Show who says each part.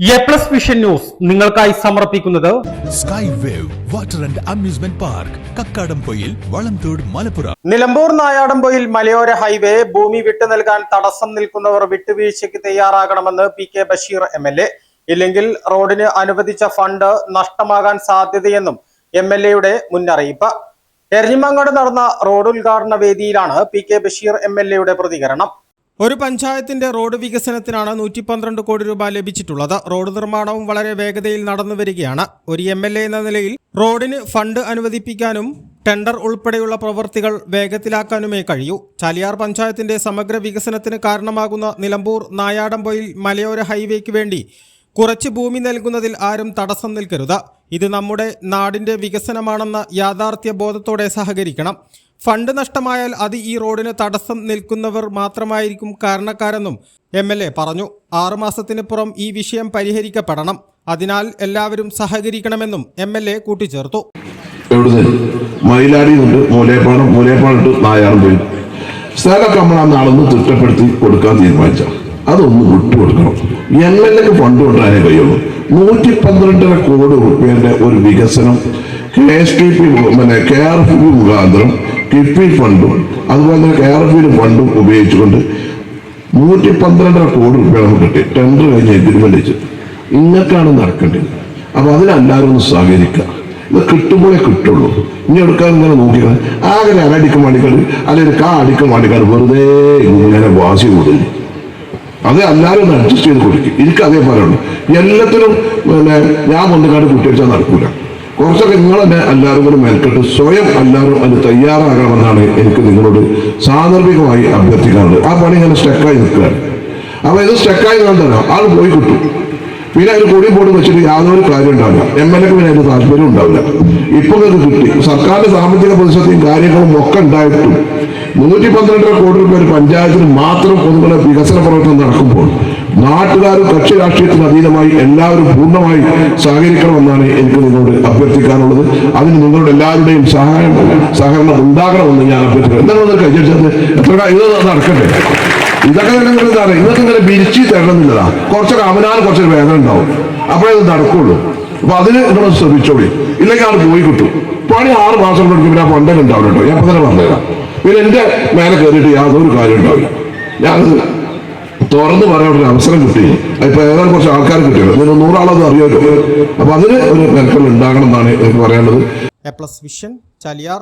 Speaker 1: A plus vision news നിങ്ങൾക്കായി സമർപ്പിക്കുന്നത്
Speaker 2: sky wave water and amusement park Kakkadampoyil Valamthode Malappuram.
Speaker 1: Nilambur Nayadampoyil മലയോര highway ഭൂമി വിട്ടു നൽകാൻ തടസ്സം നിൽക്കുന്നവർ വിട്ടുവീഴ്ചയ്ക്ക് തയ്യാറാകണമെന്ന് പി.കെ. ബഷീർ എം.എൽ.എ. ഇല്ലെങ്കിൽ റോഡിന് അനുവദിച്ച ഫണ്ട് നഷ്ടമാകാൻ സാധ്യതയെന്നും എം.എൽ.എയുടെ മുന്നറിയിപ്പ്. എരഞ്ഞിമങ്ങാട് നടന്ന റോഡ് ഉദ്ഘാടന വേദിയിലാണ് പി.കെ. ബഷീർ എം.എൽ.എയുടെ പ്രതികരണം. ഒരു പഞ്ചായത്തിന്റെ റോഡ് വികസനത്തിനാണ് 112 കോടി രൂപ ലഭിച്ചിട്ടുള്ളത്. റോഡ് നിർമ്മാണവും വളരെ വേഗതയിൽ നടന്നു വരികയാണ്. ഒരു എം.എൽ.എ എന്ന നിലയിൽ റോഡിന് ഫണ്ട് അനുവദിപ്പിക്കാനും ടെൻഡർ ഉൾപ്പെടെയുള്ള പ്രവൃത്തികൾ വേഗത്തിലാക്കാനുമേ കഴിയൂ. ചാലിയാർ പഞ്ചായത്തിന്റെ സമഗ്ര വികസനത്തിന് കാരണമാകുന്ന നിലമ്പൂർ നായാടംപൊയിൽ മലയോര ഹൈവേക്ക് വേണ്ടി കുറച്ച് ഭൂമി നൽകുന്നതിൽ ആരും തടസ്സം നിൽക്കരുത്. ഇത് നമ്മുടെ നാടിന്റെ വികസനമാണെന്ന യാഥാർത്ഥ്യ ബോധത്തോടെ സഹകരിക്കണം. ഫണ്ട് നഷ്ടമായാൽ അത് ഈ റോഡിന് തടസ്സം നിൽക്കുന്നവർ മാത്രമായിരിക്കും കാരണക്കാരെന്നും എം.എൽ.എ. പറഞ്ഞു. 6 മാസത്തിനുപുറം ഈ വിഷയം പരിഹരിക്കപ്പെടണം. അതിനാൽ എല്ലാവരും സഹകരിക്കണമെന്നും എം.എൽ.എ. കൂട്ടിച്ചേർത്തു.
Speaker 3: മയിലാടിയുണ്ട്, മൂലേപ്പാടുണ്ട്, നായാറും സ്ഥലമൊക്കെ നമ്മൾ ആ നാളൊന്ന് തിട്ടപ്പെടുത്തി കൊടുക്കാൻ തീരുമാനിച്ച അതൊന്ന് വിട്ടുകൊടുക്കണം. എം.എൽ.എക്ക് ഫണ്ട് കൊണ്ടുവരാനേ കഴിയുള്ളൂ. 112 കോടി രൂപയുടെ ഒരു വികസനം KSTP KRF മുഖാന്തരം കിഫ്ബി ഫണ്ടും അതുപോലെ തന്നെ KRF ഫണ്ടും ഉപയോഗിച്ചുകൊണ്ട് 112 കോടി രൂപ നമുക്ക് കിട്ടി. ടെൻഡർ കഴിഞ്ഞ് എഗ്രിമെന്റ് വെച്ച് ഇങ്ങനെയാണ് നടക്കേണ്ടത്. അപ്പൊ അതിനെല്ലാവരും ഒന്ന് സഹകരിക്കുക. ഇത് കിട്ടുമ്പോഴേ കിട്ടുള്ളൂ. ഇനി എടുക്കാൻ ഇങ്ങനെ നോക്കിയാൽ ആകെ അരടിക്കും മണിക്കാട് അല്ലെങ്കിൽ അടിക്കും മണിക്കാട് വെറുതെ ഇങ്ങനെ വാശി കൂടുതൽ. അത് എല്ലാവരും ഒന്ന് അഡ്ജസ്റ്റ് ചെയ്ത് കൊടുക്കും. എനിക്ക് അതേ പറയുള്ളൂ. എല്ലാത്തിനും ഞാൻ മുന്നേക്കാട് കുട്ടിയടിച്ചാൽ നടക്കൂല. കുറച്ചൊക്കെ നിങ്ങൾ തന്നെ എല്ലാവരും കൂടി മേൽക്കെട്ട് സ്വയം എല്ലാവരും അതിന് തയ്യാറാകണമെന്നാണ് എനിക്ക് നിങ്ങളോട് സാന്ദർഭികമായി അഭ്യർത്ഥിക്കാറുള്ളത്. ആ പണി ഇങ്ങനെ സ്റ്റക്കായി നിൽക്കുകയാണ്. അപ്പൊ ഇത് സ്റ്റക്കായി കണ്ടല്ലോ ആൾ പോയി കിട്ടും. പിന്നെ അതിൽ കൊടി പോടി വെച്ചിട്ട് യാതൊരു കാര്യം ഉണ്ടാവില്ല. എം.എൽ.എക്ക് പിന്നെ അതിന് താല്പര്യം ഉണ്ടാവില്ല. ഇപ്പൊ ഇത് കിട്ടി. സർക്കാരിന്റെ സാമ്പത്തിക പ്രതിസന്ധിയും കാര്യങ്ങളും ഒക്കെ ഉണ്ടായിട്ടും 112 കോടി രൂപ ഒരു പഞ്ചായത്തിന് മാത്രം പൊതുവെ വികസന പ്രവർത്തനം നടക്കുമ്പോൾ നാട്ടുകാരും കക്ഷി രാഷ്ട്രീയത്തിന് അതീതമായി എല്ലാവരും പൂർണ്ണമായി സഹകരിക്കണമെന്നാണ് എനിക്ക് നിങ്ങളോട് അഭ്യർത്ഥിക്കാനുള്ളത്. അതിന് നിങ്ങളുടെ എല്ലാവരുടെയും സഹകരണം ഉണ്ടാകണമെന്ന് ഞാൻ അഭ്യർത്ഥിക്കുന്നു. എന്താണ് കഴിച്ചത് എത്ര ഇത് നടക്കട്ടെ. ഇതൊക്കെ തന്നെ എന്താണ് ഇതൊക്കെ ഇങ്ങനെ വിരിച്ച് തരണമെന്നില്ലതാ. കുറച്ചൊക്കെ അവനാനും കുറച്ചൊരു വേദന ഉണ്ടാവും. അപ്പോഴേ ഇത് നടക്കുള്ളൂ. അപ്പൊ അതിന് നിങ്ങൾ ശ്രമിച്ചോളി. ഇല്ലെങ്കിൽ ആൾ പോയി കിട്ടും. പണി 6 മാസം കൊടുക്കും. പിന്നെ ആ ഫണ്ടൊക്കെ ഉണ്ടാവില്ല കേട്ടോ. ഞാൻ ഇപ്പൊ തന്നെ പറഞ്ഞുതരാം. പിന്നെ എന്റെ മേലെ കയറിയിട്ട് യാതൊരു കാര്യം ഉണ്ടാവില്ല. ഞാനത് തുറന്ന് പറയാൻ ഒരു അവസരം കിട്ടി. ഇപ്പൊ ഏതാണ്ട് കുറച്ച് ആൾക്കാർ കിട്ടിയത് 100 ആളത് അറിയാമല്ലോ. അപ്പൊ അതിന് ഒരു മെനക്കെട്ട് ഉണ്ടാകണം എന്നാണ് എനിക്ക് പറയാനുള്ളത്.
Speaker 1: A plus vision Chaliyar.